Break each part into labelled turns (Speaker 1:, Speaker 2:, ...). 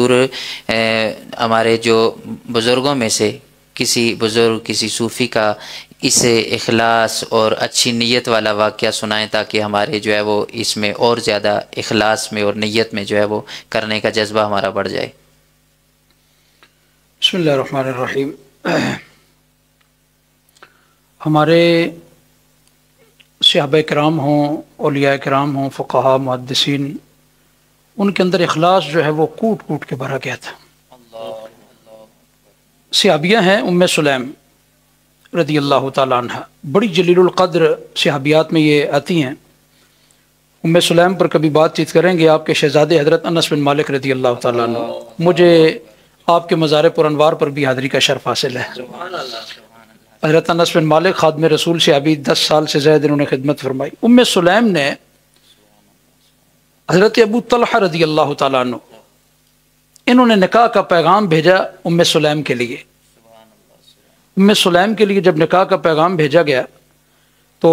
Speaker 1: حضور ہمارے جو بزرگوں میں سے کسی بزرگ کسی صوفی کا اس اخلاص اور اچھی نیت والا واقعہ سنائیں تاکہ ہمارے جو ہے وہ اس میں اور زیادہ اخلاص میں اور نیت میں جو ہے وہ کرنے کا جذبہ ہمارا بڑھ جائے۔
Speaker 2: بسم اللہ الرحمن الرحیم۔ ہمارے صحابہ کرام ہوں، اولیاء کرام ہوں، فقہاء، محدثین، ان کے اندر اخلاص جو ہے وہ کوٹ کوٹ کے بھرا گیا تھا۔ صحابیہ ہیں ام سلیم رضی اللہ تعالیٰ عنہ، بڑی جلیل القدر صحابیات میں یہ آتی ہیں۔ ام سلیم پر کبھی بات چیت کریں گے، آپ کے شہزادے حضرت انس بن مالک رضی اللہ تعالیٰ عنہ، مجھے آپ کے مزار پر انوار پر بھی حاضری کا شرف حاصل ہے۔ حضرت انس بن مالک خادم رسول سے ابھی 10 سال سے زیادہ انہوں نے خدمت فرمائی۔ ام سلیم نے حضرت ابو طلحہ رضی اللہ تعالیٰ عنہ، انہوں نے نکاح کا پیغام بھیجا ام سلیم کے لیے۔ ام سلیم کے لیے جب نکاح کا پیغام بھیجا گیا تو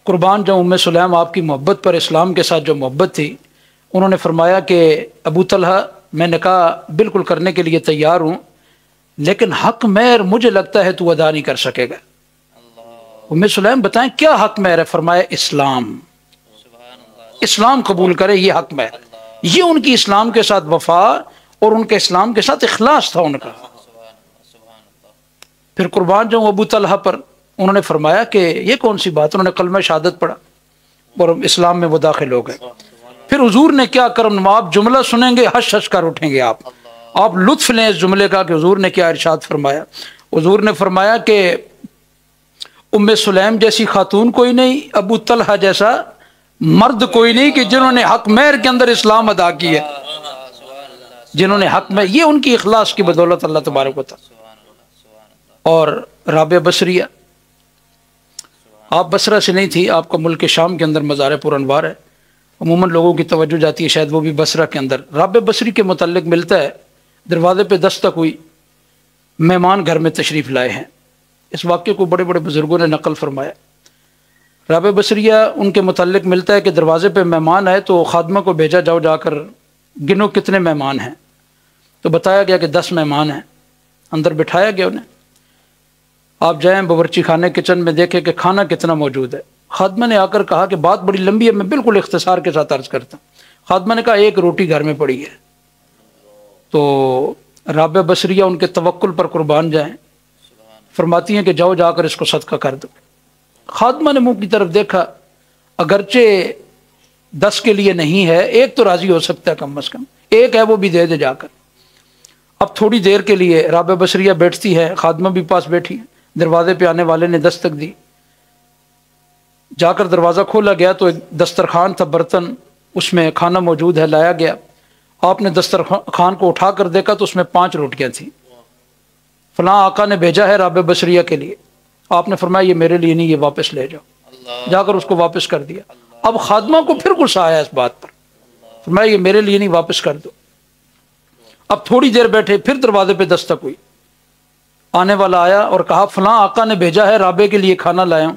Speaker 2: قربان جو ام سلیم آپ کی محبت پر، اسلام کے ساتھ جو محبت تھی، انہوں نے فرمایا کہ ابو طلحہ میں نکاح بالکل کرنے کے لیے تیار ہوں، لیکن حق مہر مجھے لگتا ہے تو ادا نہیں کر سکے گا۔ ام سلیم بتائیں کیا حق مہر ہے؟ فرمایا اسلام، اسلام قبول کرے، یہ حق مہر۔ یہ ان کی اسلام کے ساتھ وفا اور ان کے اسلام کے ساتھ اخلاص تھا ان کا۔ پھر قربان جو ابو طلحہ پر انہوں نے فرمایا کہ یہ کون سی بات، انہوں نے کلمہ شہادت پڑھا اور اسلام میں وہ داخل ہو گئے۔ پھر حضور نے کیا کرم، آپ جملہ سنیں گے ہش ہش کر اٹھیں گے، آپ لطف لیں اس جملے کا کہ حضور نے کیا ارشاد فرمایا۔ حضور نے فرمایا کہ ام سلیم جیسی خاتون کوئی نہیں، ابو طلحہ جیسا مرد کوئی نہیں کہ جنہوں نے حق مہر کے اندر اسلام ادا کی ہے، جنہوں نے حق مہر، یہ ان کی اخلاص کی بدولت اللہ تبارک و تعالی۔ اور رابعہ بصریہ، آپ بصرہ سے نہیں تھی، آپ کا ملک شام کے اندر مزار پر انوار ہے، عموماً لوگوں کی توجہ جاتی ہے شاید وہ بھی بصرہ کے اندر۔ رابعہ بصری کے متعلق ملتا ہے دروازے پہ دستک ہوئی، مہمان گھر میں تشریف لائے ہیں۔ اس واقعے کو بڑے بڑے بزرگوں نے نقل فرمایا۔ رابعہ بصریہ ان کے متعلق ملتا ہے کہ دروازے پہ مہمان آئے تو خادمہ کو بھیجا، جاؤ جا کر گنو کتنے مہمان ہیں، تو بتایا گیا کہ 10 مہمان ہیں۔ اندر بٹھایا گیا انہیں، آپ جائیں باورچی خانے کچن میں دیکھیں کہ کھانا کتنا موجود ہے۔ خادمہ نے آ کر کہا کہ بات بڑی لمبی ہے، میں بالکل اختصار کے ساتھ عرض کرتا ہوں۔ خادمہ نے کہا 1 روٹی گھر میں پڑی ہے۔ تو رابعہ بصریہ ان کے توکل پر قربان جائیں، فرماتی ہیں کہ جاؤ جا کر اس کو صدقہ کر دو۔ خادمہ نے منہ کی طرف دیکھا، اگرچہ 10 کے لیے نہیں ہے، 1 تو راضی ہو سکتا ہے، کم از کم 1 ہے وہ بھی دے دے جا کر۔ اب تھوڑی دیر کے لیے رابعہ بصریہ بیٹھتی ہے، خادمہ بھی پاس بیٹھی ہے۔ دروازے پہ آنے والے نے دستک دی، جا کر دروازہ کھولا گیا تو ایک دسترخوان تھا، برتن، اس میں کھانا موجود ہے، لایا گیا۔ آپ نے دسترخوان کو اٹھا کر دیکھا تو اس میں 5 روٹیاں تھیں۔ فلاں آقا نے بھیجا ہے رابعہ بصریہ کے لیے۔ آپ نے فرمایا یہ میرے لیے نہیں، یہ واپس لے جاؤ۔ جا کر اس کو واپس کر دیا۔ اب خادمہ کو پھر غصہ آیا اس بات پر، فرمایا یہ میرے لیے نہیں، واپس کر دو۔ اب تھوڑی دیر بیٹھے، پھر دروازے پہ دستک ہوئی، آنے والا آیا اور کہا فلاں آقا نے بھیجا ہے، رابعہ کے لیے کھانا لایا ہوں۔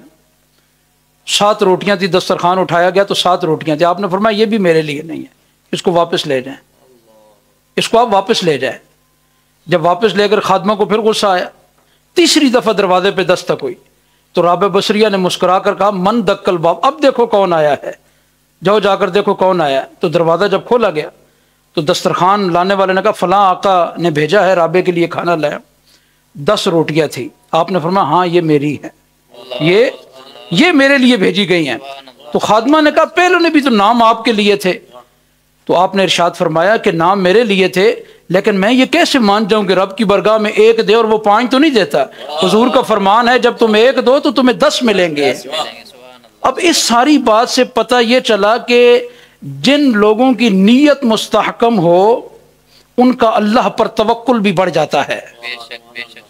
Speaker 2: 7 روٹیاں تھی، دسترخوان اٹھایا گیا تو 7 روٹیاں تھیں۔ آپ نے فرمایا یہ بھی میرے لیے نہیں ہے، اس کو واپس لے جائیں، اس کو آپ واپس لے جائیں۔ جب واپس لے کر خادمہ کو پھر غصہ آیا، تیسری دفعہ دروازے پہ دستک ہوئی تو رابعہ بصریہ نے مسکرا کر کہا من دکل باب، اب دیکھو کون آیا ہے، جاؤ جا کر دیکھو کون آیا ہے۔ تو دروازہ جب کھولا گیا تو دسترخوان لانے والے نے کہا فلاں آقا نے بھیجا ہے، رابعہ کے لیے کھانا لایا۔ 10 روٹیاں تھی۔ آپ نے فرمایا ہاں یہ میری ہے، یہ میرے لیے بھیجی گئی ہیں۔ تو خادمہ نے کہا پہلے نے بھی تو نام آپ کے لیے تھے۔ تو آپ نے ارشاد فرمایا کہ نام میرے لیے تھے، لیکن میں یہ کیسے مان جاؤں کہ رب کی برگاہ میں 1 دے اور وہ 5 تو نہیں دیتا۔ حضور کا فرمان ہے جب تم 1 دو تو تمہیں 10 ملیں گے۔ اب اس ساری بات سے پتہ یہ چلا کہ جن لوگوں کی نیت مستحکم ہو ان کا اللہ پر توکل بھی بڑھ جاتا ہے۔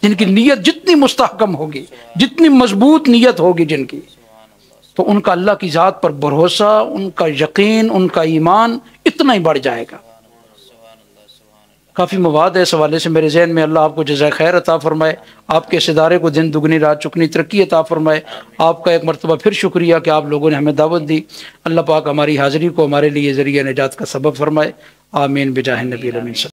Speaker 2: جن کی نیت جتنی مستحکم ہوگی، جتنی مضبوط نیت ہوگی جن کی، تو ان کا اللہ کی ذات پر بھروسہ، ان کا یقین، ان کا ایمان اتنا ہی بڑھ جائے گا۔ کافی مواد ہے اس حوالے سے میرے ذہن میں، اللہ آپ کو جزائے خیر عطا فرمائے، آپ کے اس ادارے کو دن دگنی رات چکنی ترقی عطا فرمائے۔ آپ کا ایک مرتبہ پھر شکریہ کہ آپ لوگوں نے ہمیں دعوت دی۔ اللہ پاک ہماری حاضری کو ہمارے لیے ذریعہ نجات کا سبب فرمائے۔ آمین بجاہ النبی الامین۔